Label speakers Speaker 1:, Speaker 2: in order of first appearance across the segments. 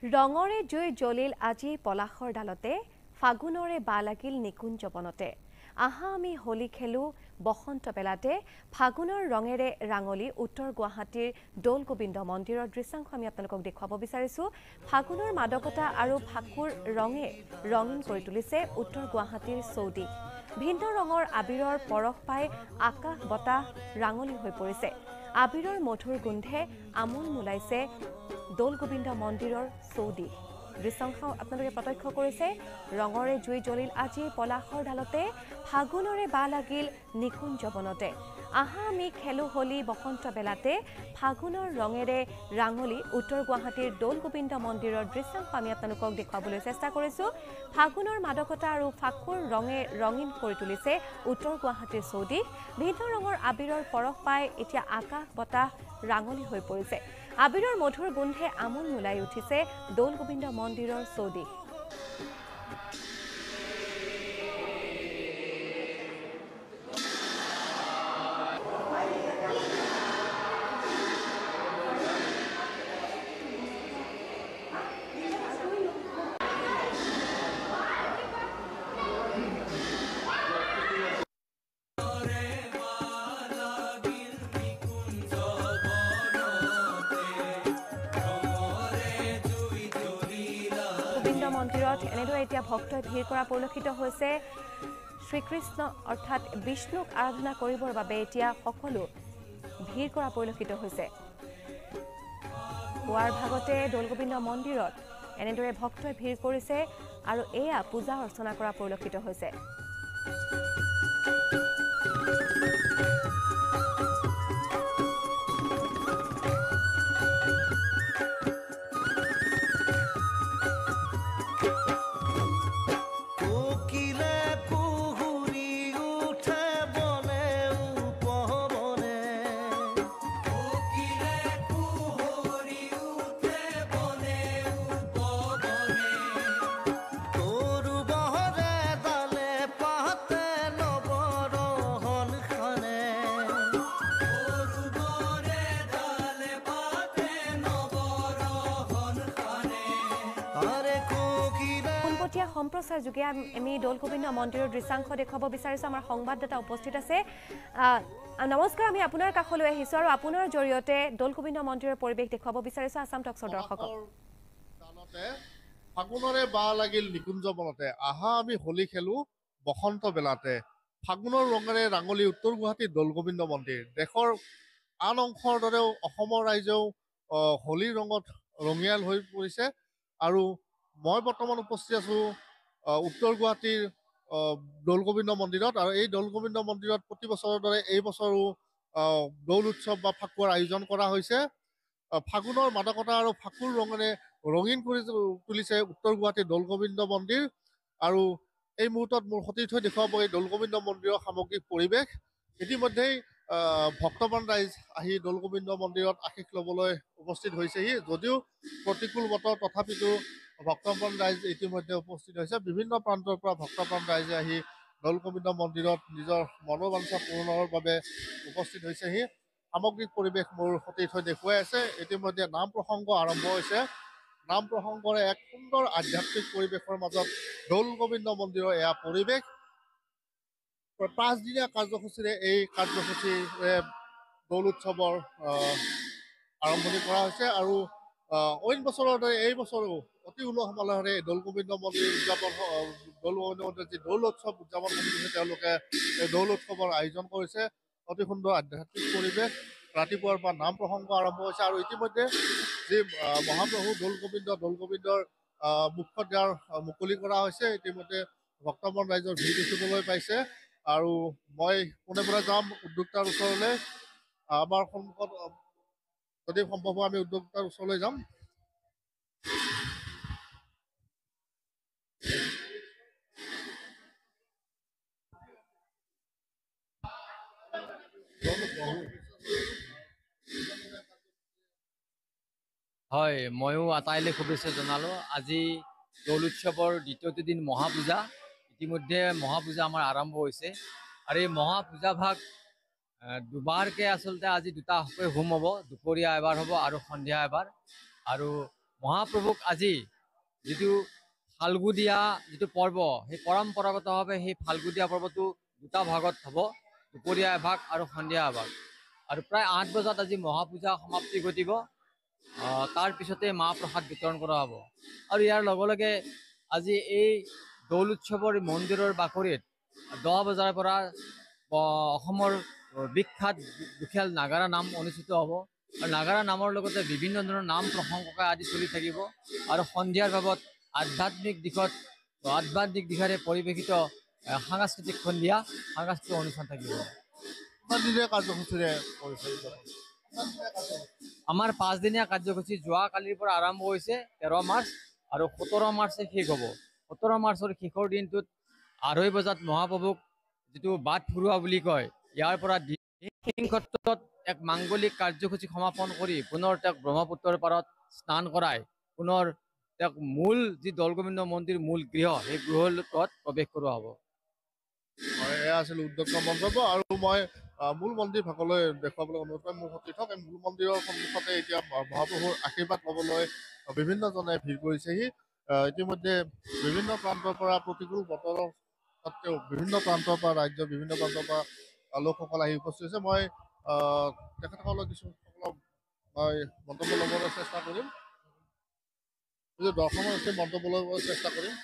Speaker 1: ৰঙৰে জুই জ্বলিল আজি পলাশৰ ডালতে ফাগুনৰে বা লাগিল নিকুঞ্জ বনতে আহা আমি হোলী খেলো বসন্ত বেলাতে ফাগুনৰ ৰঙেৰে ৰাঙলী উত্তৰ গুৱাহাটীৰ দৌল গোবিন্দ মন্দিৰৰ দৃশ্যাংশ আমি আপোনালোকক দেখুৱাব বিচাৰিছো ফাগুনৰ মাদকতা আৰু ফাকুৰ ৰঙে ৰঙীন কৰি তুলিছে উত্তৰ গুৱাহাটীৰ চৌদিশ ভিন্ন ৰঙৰ আবিৰৰ পৰশ পাই আকাশ বতাহ ৰাঙলী হৈ পৰিছে আবিৰৰ মধুৰ গোন্ধে আমোল মোলাইছে দৌল গোবিন্দ মন্দিৰৰ চৌদিশ দৃশ্যাংশ আপোনালোকে প্ৰত্যক্ষ কৰিছে ৰঙৰে জুই জ্বলিল আজি পলাশৰ ডালতে ফাগুনৰে বা লাগিল নিকুঞ্জ বনতে আহা আমি খেলো হোলী বসন্ত বেলাতে ফাগুনৰ ৰঙেৰে ৰাঙলী উত্তৰ গুৱাহাটীৰ দৌল গোবিন্দ মন্দিৰৰ দৃশ্যাংশ আমি আপোনালোকক দেখুৱাবলৈ চেষ্টা কৰিছো ফাগুনৰ মাদকতা আৰু ফাকুৰ ৰঙে ৰঙীন কৰি তুলিছে উত্তৰ গুৱাহাটীৰ চৌদিশ ভিন্ন ৰঙৰ আবিৰৰ পৰশ পাই এতিয়া আকাশ বতাহ ৰাঙলী হৈ পৰিছে আবিৰৰ মধুৰ গোন্ধে আমোল মোলাই উঠিছে দৌল গোবিন্দ মন্দিৰৰ চৌদিশ মন্দিৰত এনেদৰে এতিয়া ভক্তই ভিৰ কৰা পৰিলক্ষিত হৈছে শ্ৰীকৃষ্ণ অৰ্থাৎ বিষ্ণুক আৰাধনা কৰিবৰ বাবে এতিয়া সকলো ভিৰ কৰা পৰিলক্ষিত হৈছে পুৱাৰ ভাগতে দৌল গোবিন্দ মন্দিৰত এনেদৰে ভক্তই ভিৰ কৰিছে আৰু এয়া পূজা অৰ্চনা কৰা পৰিলক্ষিত হৈছে সম্প্ৰচাৰ যোগে আমি দৌল গোবিন্দ মন্দিৰৰ দৃশ্যাংশ দেখুৱাব বিচাৰিছো আমাৰ সংবাদদাতা উপস্থিত আছে নমস্কাৰ আমি আপোনাৰ কাষলৈ আহিছো আৰু আপোনাৰ জৰিয়তে দৌল গোবিন্দ মন্দিৰৰ পৰিৱেশ দেখুৱাব বিচাৰিছো আসাম টক্সৰ দৰ্শকক
Speaker 2: ফাগুনৰে বা লাগিল নিকুঞ্জ বনতে আহা আমি হোলী খেলো বসন্ত বেলাতে ফাগুনৰ ৰঙেৰে ৰাঙলী উত্তৰ গুৱাহাটীৰ দৌল গোবিন্দ মন্দিৰ দেশৰ আন অংশৰ দৰেও অসমৰ ৰাইজেও হোলীৰ ৰঙত ৰঙিয়াল হৈ পৰিছে আৰু মই বৰ্তমান উপস্থিত আছো উত্তৰ গুৱাহাটীৰ দৌল গোবিন্দ মন্দিৰত আৰু এই দৌল গোবিন্দ মন্দিৰত প্ৰতি বছৰৰ দৰে এই বছৰো দৌল উৎসৱ বা ফাকুৱাৰ আয়োজন কৰা হৈছে ফাগুনৰ মাদকতা আৰু ফাকুৰ ৰঙেৰে ৰঙীন কৰি তুলিছে উত্তৰ গুৱাহাটীৰ দৌল গোবিন্দ মন্দিৰ আৰু এই মুহূৰ্তত মোৰ সতীৰ্থ দেখুৱাব এই দৌল গোবিন্দ মন্দিৰৰ সামগ্ৰিক পৰিৱেশ ইতিমধ্যেই ভক্তবান ৰাইজ আহি দৌল গোবিন্দ মন্দিৰত আশীষ ল'বলৈ উপস্থিত হৈছেহি যদিও প্ৰতিকূল বতৰ তথাপিতো ভক্তপ্ৰাণ ৰাইজ ইতিমধ্যে উপস্থিত হৈছে বিভিন্ন প্ৰান্তৰ পৰা ভক্তপ্ৰাণ ৰাইজে আহি দৌল গোবিন্দ মন্দিৰত নিজৰ মনোবাঞ্ছা পূৰণৰ বাবে উপস্থিত হৈছেহি সামগ্ৰিক পৰিৱেশ মোৰ সতীৰ্থই দেখুৱাই আছে ইতিমধ্যে নাম প্ৰসংগ আৰম্ভ হৈছে নাম প্ৰসংগৰে এক সুন্দৰ আধ্যাত্মিক পৰিৱেশৰ মাজত দৌল গোবিন্দ মন্দিৰৰ এয়া পৰিৱেশ 5 দিনীয়া কাৰ্যসূচীৰে এই কাৰ্যসূচীৰে দৌল উৎসৱৰ আৰম্ভণি কৰা হৈছে আৰু অইন বছৰৰ দৰে এই বছৰো অতি উলহ মালহেৰে দৌল গোবিন্দ মন্দিৰ উদযাপন দৌল গোবিন্দ মন্দিৰ যি দৌল উৎসৱ উদযাপন কৰিছে তেওঁলোকে এই দৌল উৎসৱৰ আয়োজন কৰিছে অতি সুন্দৰ আধ্যাত্মিক পৰিৱেশ ৰাতিপুৱাৰ পৰা নাম প্ৰসংগ আৰম্ভ হৈছে আৰু ইতিমধ্যে যি মহাপ্ৰভু দৌল গোবিন্দৰ মুখ্য দ্বাৰ মুকলি কৰা হৈছে ইতিমধ্যে ভক্তপ্ৰাণ ৰাইজৰ ভিৰ দেখিবলৈ পাইছে আৰু মই পোনে পোনে যাম উদ্যোক্তাৰ ওচৰলৈ আমাৰ সন্মুখত যদি সম্ভৱ হয় আমি উদ্যোক্তাৰ ওচৰলৈ যাম
Speaker 3: হয় ময়ো আটাইলৈ শুভেচ্ছা জনালো আজি দৌল উৎসৱৰ দ্বিতীয়টো দিন মহাপূজা ইতিমধ্যে মহাপূজা আমাৰ আৰম্ভ হৈছে আৰু এই মহাপূজা ভাগ দুবাৰকে আচলতে আজি দুটা হোম হ'ব দুপৰীয়া এবাৰ হ'ব আৰু সন্ধিয়া এবাৰ আৰু মহাপ্ৰভুক আজি যিটো ফাল্গুদিয়া যিটো পৰ্ব, সেই পৰম্পৰাগতভাৱে সেই ফাল্গুদিয়া পৰ্বটো দুটা ভাগত হ'ব, দুপৰীয়া এভাগ আৰু সন্ধিয়া এভাগ। আৰু প্ৰায় 8 বজাত আজি মহাপূজা সমাপ্তি ঘটিব। তাৰ পিছতে মাহ প্ৰসাদ বিতৰণ কৰা হ'ব। আৰু ইয়াৰ লগে লগে আজি এই দৌল উৎসৱৰ মন্দিৰৰ বাকৰিত 10 বজাৰ পৰা অসমৰ বিখ্যাত বিশাল নাগাৰা নাম অনুষ্ঠিত হ'ব। আৰু নাগাৰা নামৰ লগতে বিভিন্ন ধৰণৰ নাম প্ৰসংগকে আদি চলি থাকিব। আৰু সন্ধিয়াৰ ভাগত আধ্যাত্মিক দিশেৰে পৰিৱেশিত সাংস্কৃতিক সন্ধিয়া, সাংস্কৃতিক অনুষ্ঠান থাকিব।
Speaker 2: কিমান দিনীয়া কাৰ্যসূচীৰে পৰিচালিত হ'ব?
Speaker 3: আমাৰ 5 দিনীয়া কাৰ্যসূচী যোৱাকালিৰ পৰা আৰম্ভ হৈছে 13 মাৰ্চ আৰু 17 মাৰ্চে শেষ হ'ব। 17 মাৰ্চৰ শেষৰ দিনটোত 2:30 বজাত মহাপ্ৰভুক যিটো বাট ফুৰোৱা বুলি কয়, ইয়াৰ পৰা ক্ষেত্ৰত এক মাংগলিক কাৰ্যসূচী সমাপন কৰি পুনৰ তেওঁক ব্ৰহ্মপুত্ৰৰ পাৰত স্নান কৰাই পুনৰ তেওঁক মূল যি দৌলগোবিন্দ মন্দিৰ মূল গৃহ, সেই গৃহত প্ৰৱেশ কৰোৱা হ'ব।
Speaker 2: হয়, এয়া আছিল উদ্যোক্তা মন্তব্য। আৰু মই মূল মন্দিৰ ভাগলৈ দেখুৱাবলৈ অনুৰোধ কৰিম। মোৰ সতীৰ্থ এই মূল মন্দিৰৰ সন্মুখতে এতিয়া মহাপ্ৰভুৰ আশীৰ্বাদ ল'বলৈ বিভিন্নজনে ভিৰ কৰিছেহি। ইতিমধ্যে বিভিন্ন প্ৰান্তৰ পৰা প্ৰতিকূল বতৰৰ সত্ত্বেও বিভিন্ন প্ৰান্তৰ পৰা ৰাজ্যৰ বিভিন্ন প্ৰান্তৰ পৰা লোকসকল আহি উপস্থিত হৈছে। মই তেখেতসকলক কিছুসকলক মই মন্তব্য ল'বলৈ চেষ্টা কৰিম, দৰ্শনৰ মন্তব্য ল'বলৈ চেষ্টা কৰিম।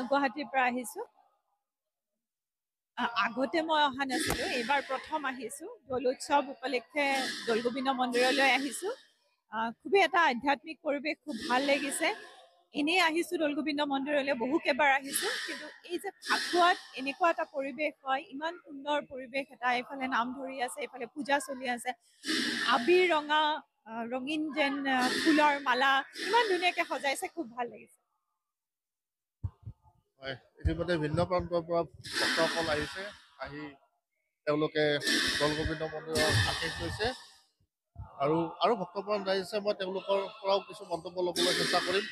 Speaker 4: গুৱাহাটীৰ পৰা আহিছোঁ। আগতে মই অহা নাছিলোঁ, এইবাৰ প্ৰথম আহিছোঁ। দৌল উৎসৱ উপলক্ষে দৌলগোবিন্দ মন্দিৰলৈ আহিছোঁ। খুবেই এটা আধ্যাত্মিক পৰিৱেশ, খুব ভাল লাগিছে। এনেই আহিছোঁ দৌলগোবিন্দ মন্দিৰলৈ, বহুকেইবাৰ আহিছোঁ, কিন্তু এই যে ফাকুৱাত এনেকুৱা এটা পৰিৱেশ হয়, ইমান সুন্দৰ পৰিৱেশ এটা, এইফালে নাম ধৰি আছে, এইফালে পূজা চলি আছে, আবিৰ ৰঙা ৰঙীন যেন ফুলৰ মালা ইমান ধুনীয়াকৈ সজাইছে, খুব ভাল লাগিছে।
Speaker 2: হয়, ইতিমধ্যে ভিন্ন প্ৰান্তৰ পৰা ভক্তসকল আহিছে, আহি তেওঁলোকে দৌলগোবিন্দ মন্দিৰৰ আশীষ লৈছে আৰু ভক্তপ্ৰাণ আহিছে। মই তেওঁলোকৰ পৰাও কিছু মন্তব্য ল'বলৈ চেষ্টা কৰিম।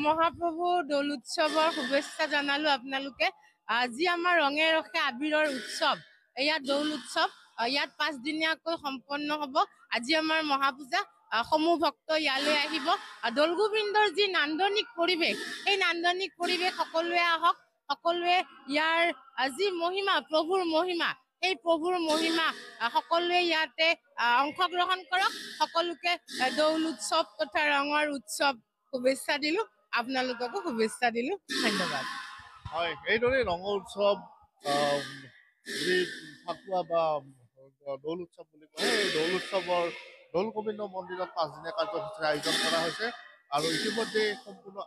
Speaker 5: মহাপ্ৰভু দৌল উৎসৱৰ শুভেচ্ছা জনালো আপোনালোকে। আজি আমাৰ ৰঙে ৰসে আবিৰৰ উৎসৱ, ইয়াত দৌল উৎসৱ, ইয়াত 5 দিনীয়াকৈ সম্পন্ন হ'ব। আজি আমাৰ মহাপূজা, সমূহ ভক্ত ইয়ালৈ আহিব। দৌলগোবিন্দৰ যি নান্দনিক পৰিৱেশ, সেই নান্দনিক পৰিৱেশ সকলোৱে আহক, সকলোৱে ইয়াৰ যি মহিমা, প্ৰভুৰ মহিমা, সেই প্ৰভুৰ মহিমা সকলোৱে ইয়াতে অংশগ্ৰহণ কৰক। সকলোকে দৌল উৎসৱ তথা ৰঙৰ উৎসৱ শুভেচ্ছা দিলো, আপোনালোককো শুভেচ্ছা দিলো। ধন্যবাদ।
Speaker 2: হয়, এইদৰে ৰঙৰ উৎসৱ, যি ফাকুৱা বা দৌল উৎসৱ বুলি কয়, এই দৌল উৎসৱৰ দৌলগোবিন্দ মন্দিৰত 5 দিনীয়া কাৰ্যসূচীৰ আয়োজন কৰা হৈছে। আৰু ইতিমধ্যে সম্পূৰ্ণ